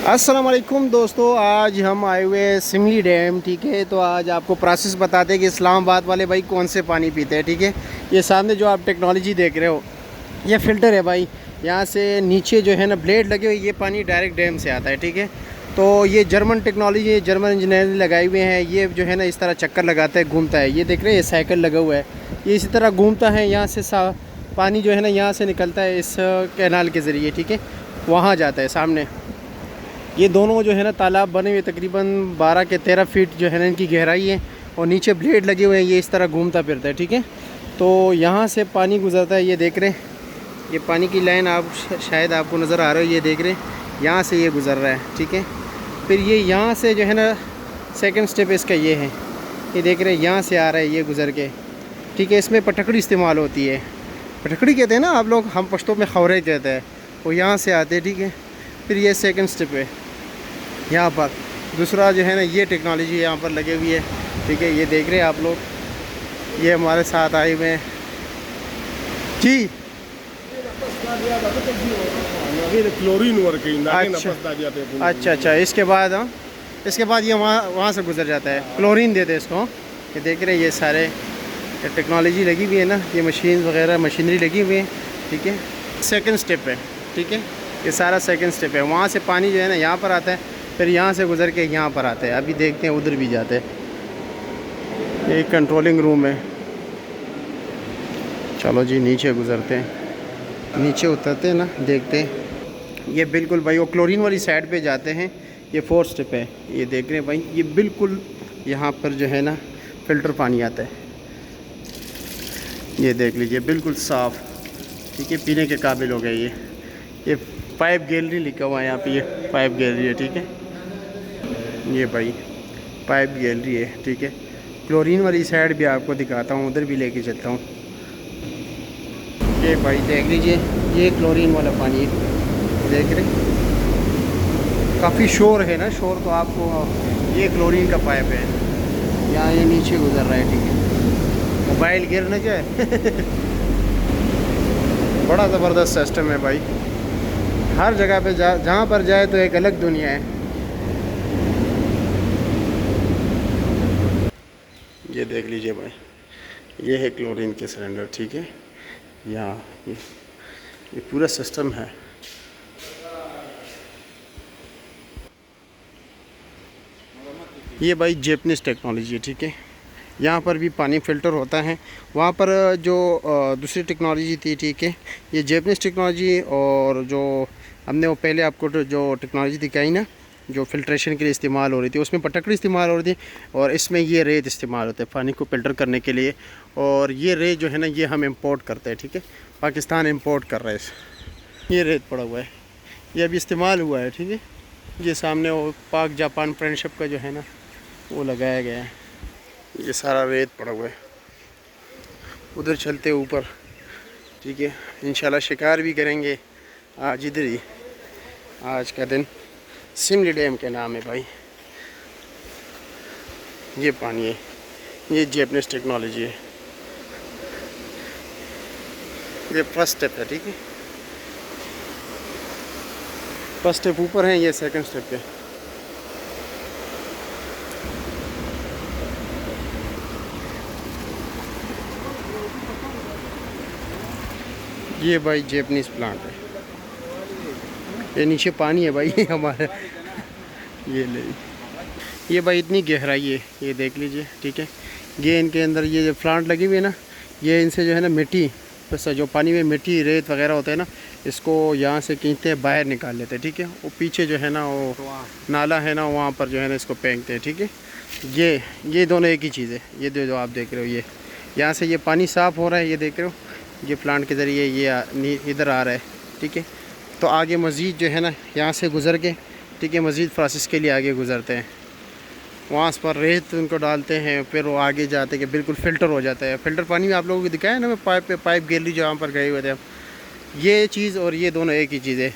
अस्सलाम वालेकुम दोस्तों, आज हम आए हुए हैं सिमली डैम। ठीक है, तो आज आपको प्रोसेस बताते हैं कि इस्लामाबाद वाले भाई कौन से पानी पीते हैं। ठीक है, ये सामने जो आप टेक्नोलॉजी देख रहे हो ये फ़िल्टर है भाई। यहाँ से नीचे जो है ना ब्लेड लगे हुए, ये पानी डायरेक्ट डैम से आता है। ठीक है, तो ये जर्मन टेक्नोलॉजी, जर्मन इंजीनियर लगाए हुए हैं। ये जो है ना इस तरह चक्कर लगाता है, घूमता है। ये देख रहे हैं, ये साइकिल लगा हुआ है, ये इसी तरह घूमता है। यहाँ से पानी जो है ना यहाँ से निकलता है इस कैनाल के ज़रिए। ठीक है, वहाँ जाता है सामने। ये दोनों जो है ना तालाब बने हुए तकरीबन 12 के 13 फीट जो है ना इनकी गहराई है, और नीचे ब्लेड लगे हुए हैं। ये इस तरह घूमता फिरता है। ठीक है, तो यहाँ से पानी गुजरता है। ये देख रहे हैं, ये पानी की लाइन आप शायद आपको नज़र आ रहा है। ये देख रहे हैं, यहाँ से ये गुज़र रहा है। ठीक है, फिर ये यहाँ से जो है ना सेकंड स्टेप इसका ये है। ये देख रहे हैं, यहाँ से आ रहा है ये गुज़र के। ठीक है, इसमें पटकड़ी इस्तेमाल होती है। पटकड़ी कहते हैं ना आप लोग, हम पश्तो में खौरे कहते हैं। वो यहाँ से आते हैं। ठीक है, फिर ये सेकंड स्टेप है। यहाँ पर दूसरा जो है ना ये टेक्नोलॉजी यहाँ पर लगे हुई है। ठीक है, ये देख रहे हैं आप लोग, ये हमारे साथ आए हुए हैं जी। क्लोरीन वर्क अच्छा, इसके बाद इसके बाद ये वहाँ से गुजर जाता है, क्लोरीन देते हैं इसको। ये देख रहे हैं, ये सारे टेक्नोलॉजी लगी हुई है ना, ये मशीन वगैरह मशीनरी लगी हुई है। ठीक है, सेकंड स्टेप है। ठीक है, ये सारा सेकंड स्टेप है। वहाँ से पानी जो है ना यहाँ पर आता है, फिर यहाँ से गुज़र के यहाँ पर आता है। अभी देखते हैं, उधर भी जाते हैं। ये कंट्रोलिंग रूम है। चलो जी, नीचे गुज़रते हैं, नीचे उतरते हैं ना, देखते हैं। ये बिल्कुल भाई वो क्लोरीन वाली साइड पे जाते हैं। ये फोर्थ स्टेप है। ये देख रहे हैं भाई, ये बिल्कुल यहाँ पर जो है ना फ़िल्टर पानी आता है। ये देख लीजिए, बिल्कुल साफ़। ठीक है, पीने के काबिल हो गए ये पाइप गैलरी लिखा हुआ है यहाँ पे, ये पाइप गैलरी है। ठीक है, ये भाई पाइप गैलरी है। ठीक है, क्लोरीन वाली साइड भी आपको दिखाता हूँ, उधर भी लेके चलता हूँ। ये भाई देख लीजिए, ये क्लोरीन वाला पानी है। देख रहे, काफ़ी शोर है ना, शोर तो आपको। ये क्लोरीन का पाइप है, यहाँ ये नीचे गुजर रहा है। ठीक है, मोबाइल गिर न जाए बड़ा ज़बरदस्त सिस्टम है भाई। हर जगह पे जहाँ पर जाए तो एक अलग दुनिया है। ये देख लीजिए भाई, ये है क्लोरीन के सिलेंडर। ठीक है, यहाँ ये पूरा सिस्टम है। ये भाई जैपनीज़ टेक्नोलॉजी है। ठीक है, यहाँ पर भी पानी फ़िल्टर होता है। वहाँ पर जो दूसरी टेक्नोलॉजी थी। ठीक है, ये जैपनीज़ टेक्नोलॉजी, और जो हमने वो पहले आपको जो टेक्नोलॉजी दिखाई ना, जो फ़िल्ट्रेशन के लिए इस्तेमाल हो रही थी, उसमें पटकड़ी इस्तेमाल हो रही थी, और इसमें ये रेत इस्तेमाल होता है पानी को फ़िल्टर करने के लिए। और ये रेत जो है ना ये हम इंपोर्ट करते हैं। ठीक है, पाकिस्तान इंपोर्ट कर रहा है। ये रेत पड़ा हुआ है, ये अभी इस्तेमाल हुआ है। ठीक है, ये सामने वो पाक जापान फ्रेंडशिप का जो है ना वो लगाया गया है। ये सारा रेत पड़ा हुआ है, उधर चलते ऊपर। ठीक है, इंशाल्लाह शिकार भी करेंगे आज इधर ही। आज का दिन सिमली डैम के नाम है भाई। ये पानी है, ये जैपनीज़ टेक्नोलॉजी है। ये फर्स्ट स्टेप है। ठीक है, फर्स्ट स्टेप ऊपर है, ये सेकंड स्टेप है। ये भाई जैपनीज़ प्लांट है। ये नीचे पानी है भाई हमारा। ये ले, ये भाई इतनी गहराई है, ये देख लीजिए। ठीक है, ये इनके अंदर ये जो प्लांट लगी हुई है ना, ये इनसे जो है ना मिट्टी, बस जो पानी में मिट्टी रेत वगैरह होता है ना, इसको यहाँ से खींचते हैं, बाहर निकाल लेते हैं। ठीक है, वो पीछे जो है ना वो नाला है ना, वहाँ पर जो है ना इसको फेंकते हैं। ठीक है, ये दोनों एक ही चीज़ है। ये जो आप देख रहे हो, ये यहाँ से ये पानी साफ़ हो रहा है, ये देख रहे हो, ये प्लांट के ज़रिए ये इधर आ रहा है। ठीक है, तो आगे मज़ीद जो है ना यहाँ से गुज़र के, ठीक है, मज़ीद प्रोसेस के लिए आगे गुज़रते हैं। वहाँ पर रेत उनको डालते हैं, फिर वो आगे जाते कि बिल्कुल फ़िल्टर हो जाता है। फ़िल्टर पानी में आप लोगों को दिखाया ना, मैं पाइप गैलरी जहाँ पर गए हुए थे हम, ये चीज़ और ये दोनों एक ही चीज़ है।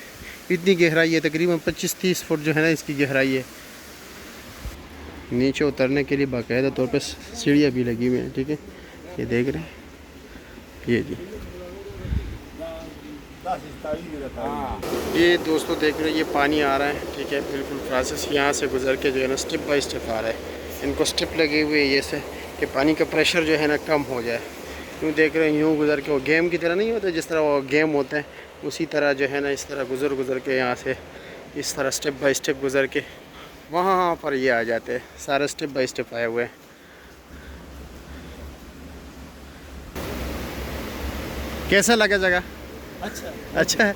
इतनी गहराई है, तकरीबन 25-30 फुट जो है ना इसकी गहराई है। नीचे उतरने के लिए बाकायदा तौर पर सीढ़ियाँ भी लगी हुई हैं। ठीक है, ये देख रहे हैं, ये जी ये दोस्तों देख रहे हैं, ये पानी आ रहा है, ठीक है, बिल्कुल प्रोसेस यहाँ से गुजर के जो है ना स्टेप बाय स्टेप आ रहा है। इनको स्टेप लगे हुए ये से कि पानी का प्रेशर जो है ना कम हो जाए। यूँ देख रहे हैं, यूँ गुजर के वो गेम की तरह नहीं होता, जिस तरह वो गेम होते हैं उसी तरह जो है ना इस तरह गुजर के यहाँ से इस तरह स्टेप बाय स्टेप गुजर के वहाँ पर ये आ जाते हैं। सारे स्टेप बाय स्टेप आए हुए हैं। कैसा लगा जगह? अच्छा अच्छा है